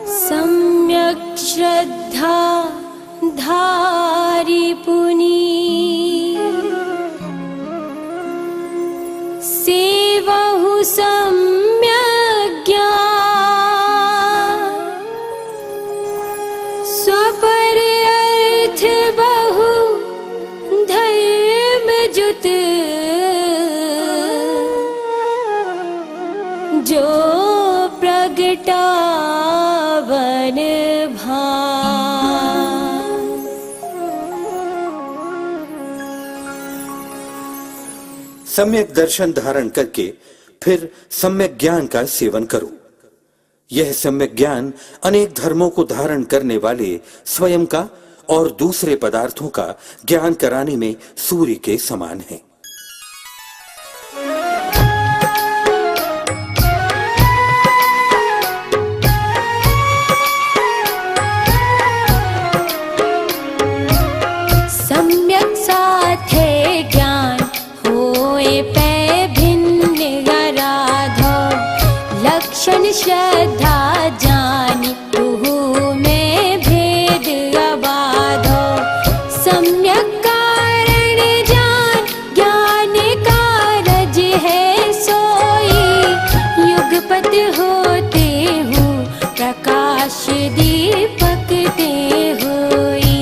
सम्यक् श्रद्धा धारी पुनी सेवहु सम्यक् ज्ञान स्वपर अर्थ बहु धर्म जुत जो प्रगटावन भान। सम्यक दर्शन धारण करके फिर सम्यक ज्ञान का सेवन करो। यह सम्यक ज्ञान अनेक धर्मों को धारण करने वाले स्वयं का और दूसरे पदार्थों का ज्ञान कराने में सूर्य के समान है। सम्यक साथे ज्ञान होए पै भिन्न आराधो लक्षण श्रद्धा जानी तुहु में भेद अबाधो। सम्यक कारण जान ज्ञान कारज है सोई युगपत होते हूँ प्रकाश दीपक ते हुई।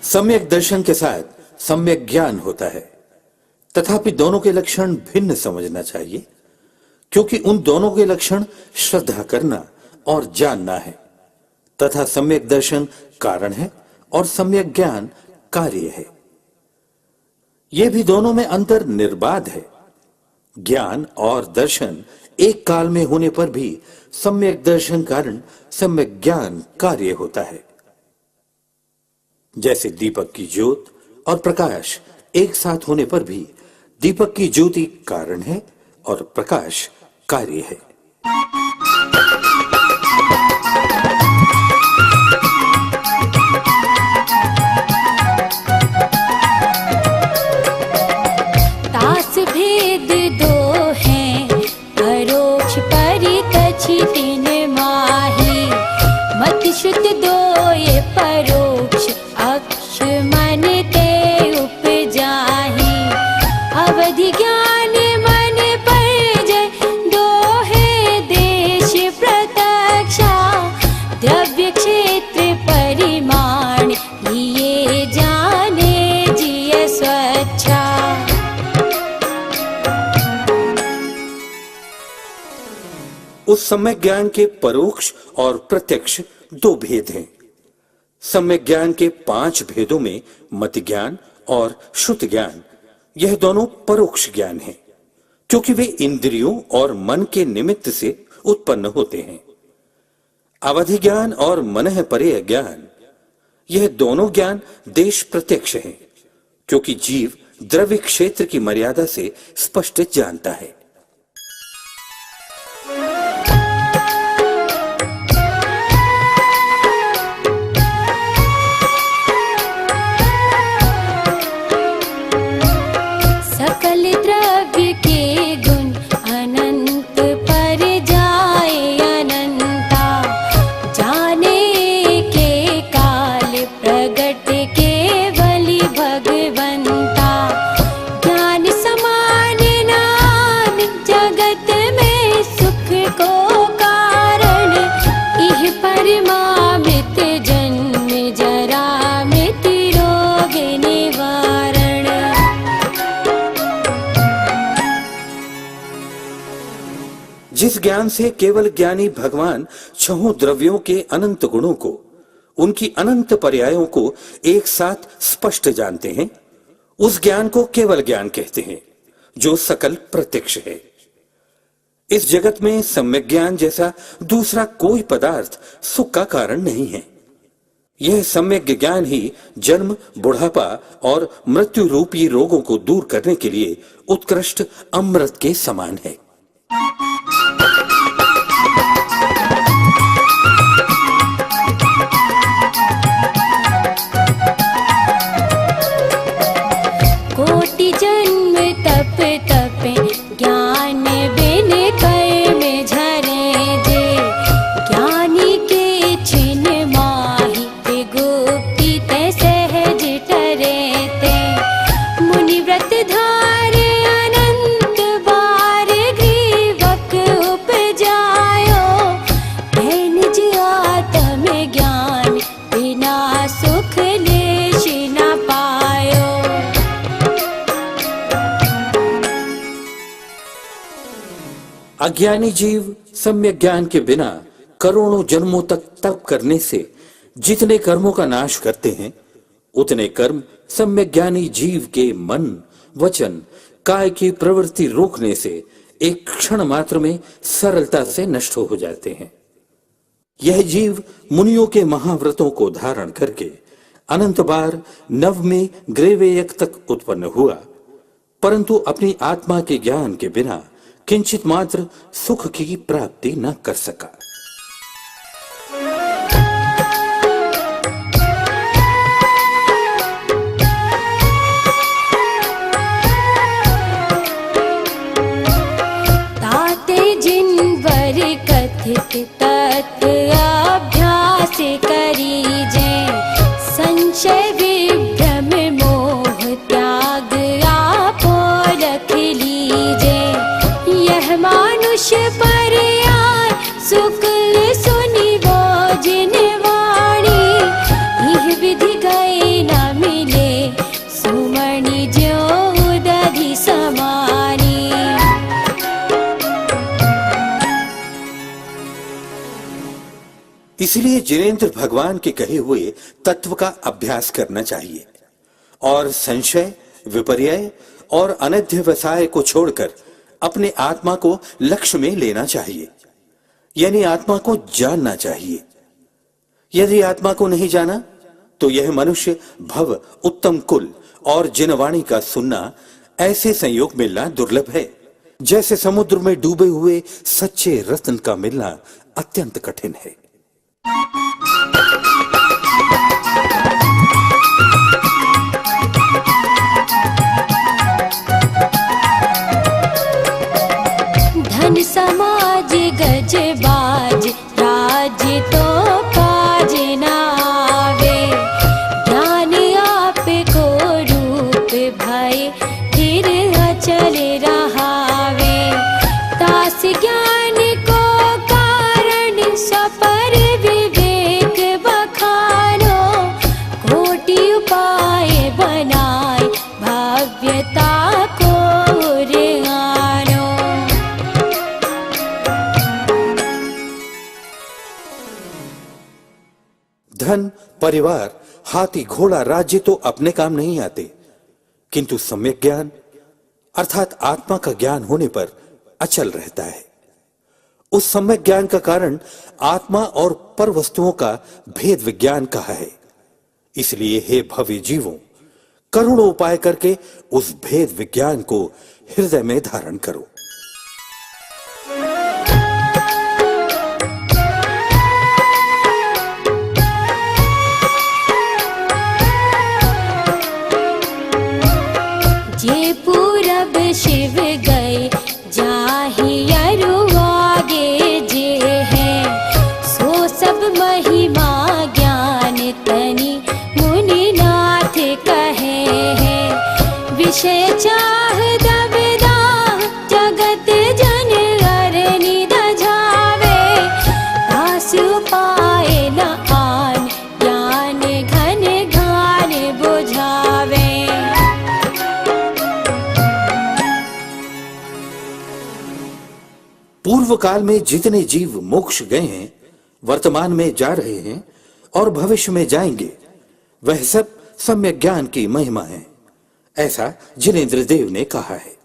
सम्यक दर्शन के साथ सम्यक ज्ञान होता है, तथापि दोनों के लक्षण भिन्न समझना चाहिए, क्योंकि उन दोनों के लक्षण श्रद्धा करना और जानना है, तथा सम्यक दर्शन कारण है और सम्यक ज्ञान कार्य है। ये भी दोनों में अंतर निर्बाध है। ज्ञान और दर्शन एक काल में होने पर भी सम्यक दर्शन कारण सम्यक ज्ञान कार्य होता है। जैसे दीपक की ज्योत और प्रकाश एक साथ होने पर भी दीपक की ज्योति कारण है और प्रकाश कार्य है। तास भेद दो हैं परोक्ष परितछि तिन माही मत श्रुत दो ये परोक्ष अक्ष मन ते उपजाहि अवधि ज्ञान मन पर जय दो है देश प्रत्यक्षा द्रव्य क्षेत्र परिमाण लिए जाने जिय स्वच्छा। उस सम्यक ज्ञान के परोक्ष और प्रत्यक्ष दो भेद हैं। सम्यक ज्ञान के 5 भेदों में मति ज्ञान और श्रुत ज्ञान, यह दोनों परोक्ष ज्ञान हैं, क्योंकि वे इंद्रियों और मन के निमित्त से उत्पन्न होते हैं। अवधि ज्ञान और मनः परेय ज्ञान, यह दोनों ज्ञान देश प्रत्यक्ष हैं, क्योंकि जीव द्रव्य क्षेत्र की मर्यादा से स्पष्ट जानता है। सकल द्रव्य के गुण अनंत पर जाए अनंता जाने के काल प्रगट केवली भगवंता। ज्ञान समान नाम जगत में सुख को कारण इह परमामित जन्म जरा मृत रोग निवारण। जिस ज्ञान से केवल ज्ञानी भगवान 6 द्रव्यों के अनंत गुणों को, उनकी अनंत पर्यायों को एक साथ स्पष्ट जानते हैं, उस ज्ञान को केवल ज्ञान कहते हैं, जो सकल प्रत्यक्ष है। इस जगत में सम्यक ज्ञान जैसा दूसरा कोई पदार्थ सुख का कारण नहीं है। यह सम्यक ज्ञान ही जन्म, बुढ़ापा और मृत्यु रूपी रोगों को दूर करने के लिए उत्कृष्ट अमृत के समान है। अज्ञानी जीव सम्यक ज्ञान के बिना करोड़ों जन्मों तक तप करने से जितने कर्मों का नाश करते हैं, उतने कर्म सम्यक ज्ञानी जीव के मन, वचन, काय की प्रवृत्ति रोकने से एक क्षण मात्र में सरलता से नष्ट हो जाते हैं। यह जीव मुनियों के महाव्रतों को धारण करके अनंत बार नव में ग्रेवेयक तक उत्पन्न हुआ, परंतु अपनी आत्मा के ज्ञान के बिना किंचित मात्र सुख की प्राप्ति न कर सका। ताते जिनवर कथित तत् अभ्यास करीजे, संशय विभ्रम मोह त्याग आपो रख लीजे। यह मानुष पर आए शुक्ल सुनि वो जिन वाणी, यह विधि गए न मिले सुमणि ज्यों दधि समानी। इसलिए जिनेंद्र भगवान के कहे हुए तत्व का अभ्यास करना चाहिए और संशय, विपर्यय और अनध्यवसाय को छोड़कर अपने आत्मा को लक्ष्य में लेना चाहिए, यानी आत्मा को जानना चाहिए। यदि आत्मा को नहीं जाना तो यह मनुष्य भव, उत्तम कुल और जिनवाणी का सुनना ऐसे संयोग मिलना दुर्लभ है, जैसे समुद्र में डूबे हुए सच्चे रत्न का मिलना अत्यंत कठिन है। धन समाज गजबाज राज्य तो काज न आवे, ज्ञान आप को रूप भय फिर अचल रहावे। तास ज्ञान को कारण सपर विवेक बखानो, कोटि उपाय बनाए भव्यता को रिहानो। धन, परिवार, हाथी, घोड़ा, राज्य तो अपने काम नहीं आते, किंतु सम्यक ज्ञान अर्थात आत्मा का ज्ञान होने पर अचल रहता है। उस सम्यक ज्ञान का कारण आत्मा और पर वस्तुओं का भेद विज्ञान कहा है। इसलिए हे भव्य जीवों, करोड़ों उपाय करके उस भेद विज्ञान को हृदय में धारण करो। जे पूरब शिव गए जाहि अरु आगे जे है, सो सब महिमा ज्ञान तनि मुनिनाथ कहे हैं। विषय चाह दबदा जगत जन अर निध जावे, दास उपाय न आन ज्ञान घन घान बुझावे। पूर्व काल में जितने जीव मोक्ष गए हैं, वर्तमान में जा रहे हैं और भविष्य में जाएंगे, वह सब सम्यक ज्ञान की महिमा है, ऐसा जिनेंद्र देव ने कहा है।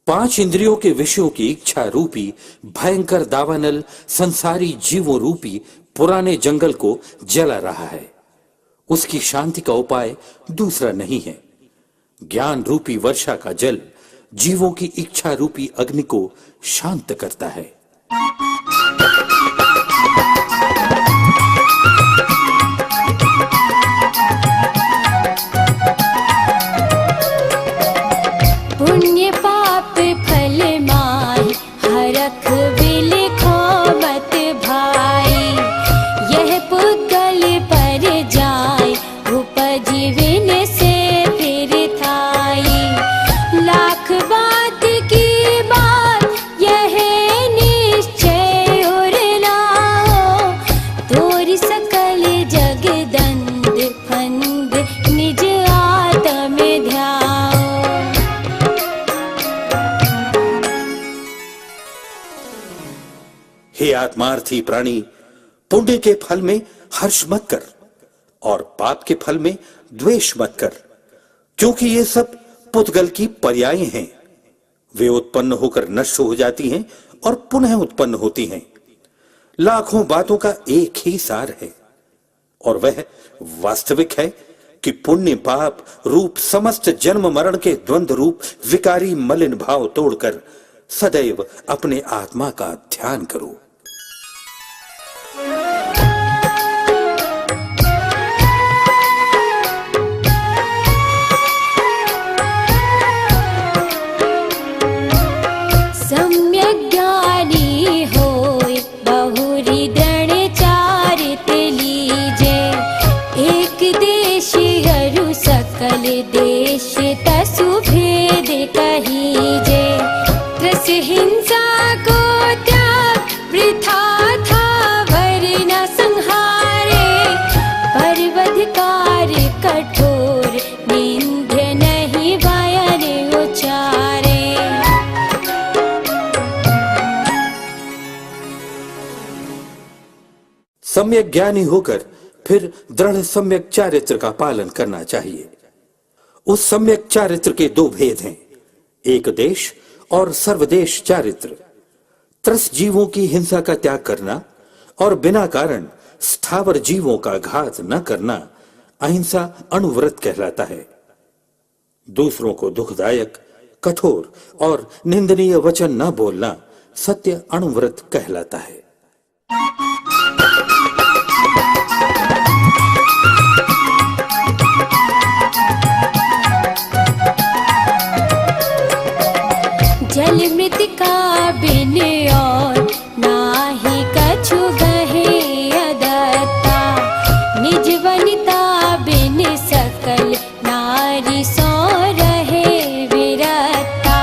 5 इंद्रियों के विषयों की इच्छा रूपी भयंकर दावानल संसारी जीवों रूपी पुराने जंगल को जला रहा है। उसकी शांति का उपाय दूसरा नहीं है। ज्ञान रूपी वर्षा का जल जीवों की इच्छा रूपी अग्नि को शांत करता है। पुण्य पाप फल माहि हरख बिलखो मत भाई, यह पुद्गल पर जाय उपजीवन से फिर थाई। लाख बात की बात यह निश्चय और लाओ, तोर सकल जगदंद फंद निज आत्म ध्याओ। आत्मार्थी प्राणी पुण्य के फल में हर्ष मत कर और पाप के फल में द्वेष मत कर, क्योंकि ये सब पुद्गल की पर्याय हैं। वे उत्पन्न होकर नष्ट हो जाती हैं और पुनः उत्पन्न होती हैं। लाखों बातों का एक ही सार है और वह वास्तविक है कि पुण्य पाप रूप समस्त जन्म मरण के द्वंद्व रूप विकारी मलिन भाव तोड़कर सदैव अपने आत्मा का ध्यान करो। सम्यक ज्ञानी होय बहुरी दृढ़ चारित लीजे, एक देश हरु सकल देश तसु भेद कहीजे। त्रस हिंसा को त्याग वृथा था वरना संहारे, परवधकार कठोर निंद्य नहीं बयन उचारे। सम्यक ज्ञानी होकर फिर दृढ़ सम्यक चारित्र का पालन करना चाहिए। उस सम्यक चारित्र के दो भेद हैं, एक देश और सर्वदेश चारित्र। त्रस जीवों की हिंसा का त्याग करना और बिना कारण स्थावर जीवों का घात न करना अहिंसा अणुव्रत कहलाता है। दूसरों को दुखदायक, कठोर और निंदनीय वचन न बोलना सत्य अणुव्रत कहलाता है। जल मृतिका बिन और नाही कछु गहे अदत्ता, निज वनिता बिन सकल नारी सो रहे विरता।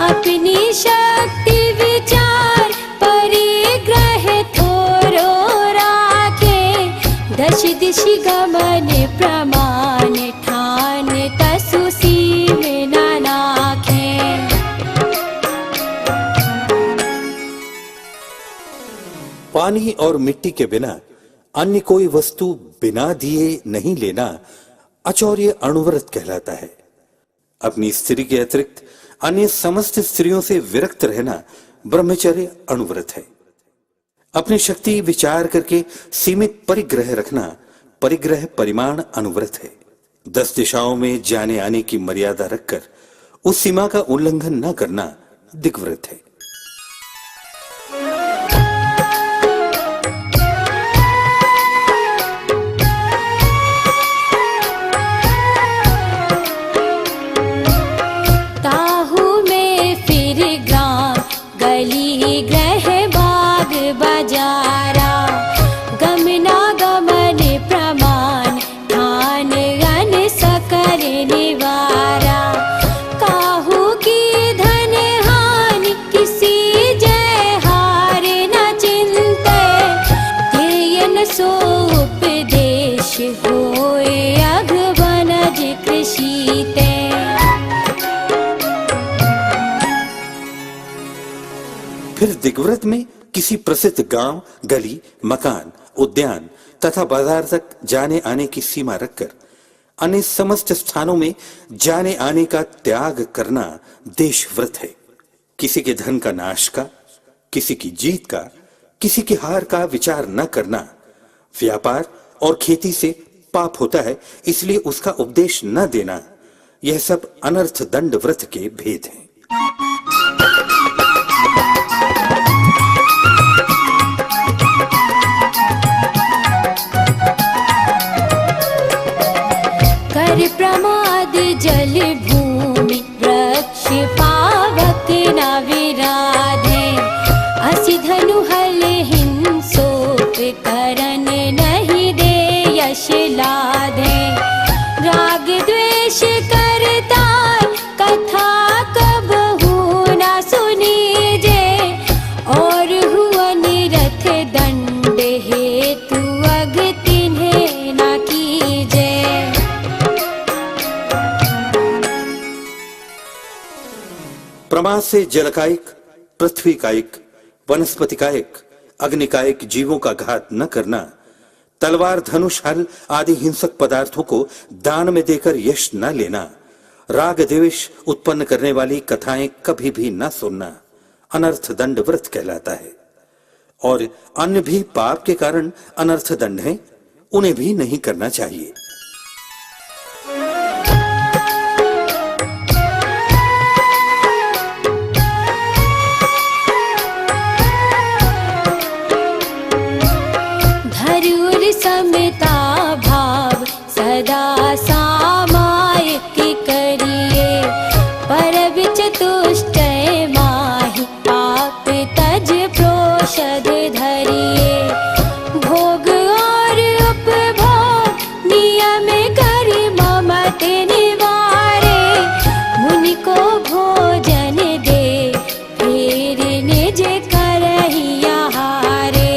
अपनी शक्ति विचार परिग्रह थोरो राखे, दश दिशि गमन प्रमाण ठान तसु सीम न नाखे। पानी और मिट्टी के बिना अन्य कोई वस्तु बिना दिए नहीं लेना अचौर्य अणुव्रत कहलाता है। अपनी स्त्री के अतिरिक्त अन्य समस्त स्त्रियों से विरक्त रहना ब्रह्मचर्य अणुव्रत है। अपनी शक्ति विचार करके सीमित परिग्रह रखना परिग्रह परिमाण अणुव्रत है। 10 दिशाओं में जाने आने की मर्यादा रखकर उस सीमा का उल्लंघन न करना दिग्व्रत है। गली ग्रह बाग बाजारा, गमना गमन प्रमाण ठान गन सकल निवारा। काहू की धन हानि किसी जय हार न चिंते, ध्येयन सो उपदेश होए अघ बनज कृषिते। फिर दिग्व्रत में किसी प्रसिद्ध गांव, गली, मकान, उद्यान तथा बाजार तक जाने आने की सीमा रखकर अन्य समस्त स्थानों में जाने आने का त्याग करना देशव्रत है। किसी के धन का नाश का, किसी की जीत का, किसी की हार का विचार न करना। व्यापार और खेती से पाप होता है, इसलिए उसका उपदेश न देना। यह सब अनर्थ दंड व्रत के भेद हैं। प्रमाद जल भूमि वृक्ष पावक न विराधे, असि धनु हल हिंसोक करन नहीं दे यश लाधे। राग द्वेष करता कथा कबहू न सुनीजे, और हुआ निरथ दंड हेतु अग तिन्हें न कीजे। प्रमाद से जल कायिक, पृथ्वी कायिक, वनस्पति कायिक, अग्निकायिक जीवों का घात न करना, तलवार, धनुष, हल आदि हिंसक पदार्थों को दान में देकर यश न लेना, राग द्वेष उत्पन्न करने वाली कथाएं कभी भी न सुनना अनर्थ दंड व्रत कहलाता है। और अन्य भी पाप के कारण अनर्थ दंड हैं, उन्हें भी नहीं करना चाहिए। धरुर समता भाव सदा सामायिक करिए, परबिच तुष्ट माहि पाप तज प्रोषद धरिए। भोग और उपभोग नियम करि ममत निवारे, मुनि को भोजन दे फिर निज करहि आहारे।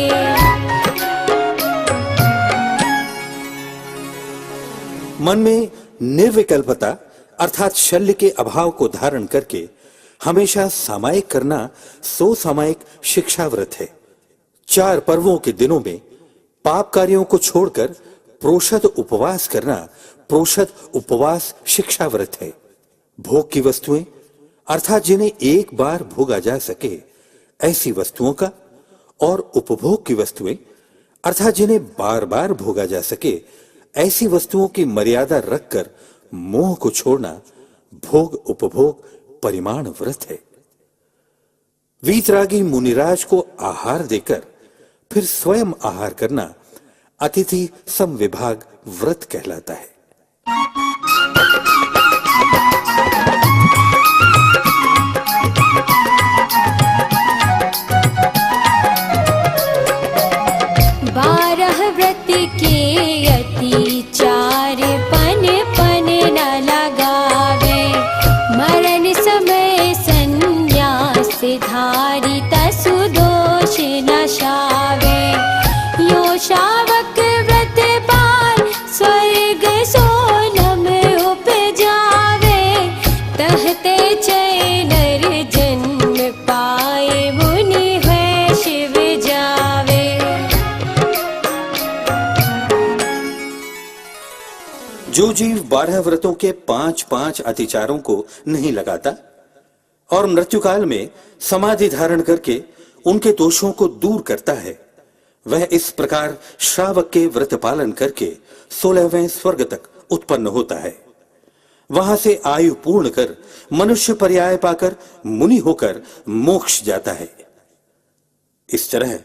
मन में निर्विकल्पता अर्थात शल्य के अभाव को धारण करके हमेशा सामायिक करना सो सामायिक शिक्षा व्रत है। 4 पर्वों के दिनों में पाप कार्यों को छोड़कर प्रोषद उपवास करना प्रोषद उपवास शिक्षा व्रत है। भोग की वस्तुएं अर्थात जिन्हें एक बार भोगा जा सके ऐसी वस्तुओं का, और उपभोग की वस्तुएं अर्थात जिन्हें बार बार भोगा जा सके ऐसी वस्तुओं की मर्यादा रखकर मोह को छोड़ना भोग उपभोग परिमाण व्रत है। वीतरागी मुनिराज को आहार देकर फिर स्वयं आहार करना अतिथि समविभाग व्रत कहलाता है। बारह व्रत के अति चार पन पन न लगावे, मरण समय संन्यास धारी तसु दोष न शावे। यो शावक व्रत पार स्वर्ग सोनम उपजावे, तहते चैनर जन्म पाए मुनि है शिव जावे। जो जीव 12 व्रतों के 5-5 अतिचारों को नहीं लगाता और मृत्युकाल में समाधि धारण करके उनके दोषों को दूर करता है, वह इस प्रकार श्रावक के व्रत पालन करके 16वें स्वर्ग तक उत्पन्न होता है। वहां से आयु पूर्ण कर मनुष्य पर्याय पाकर मुनि होकर मोक्ष जाता है। इस तरह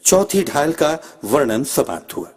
चौथी ढाल का वर्णन समाप्त हुआ।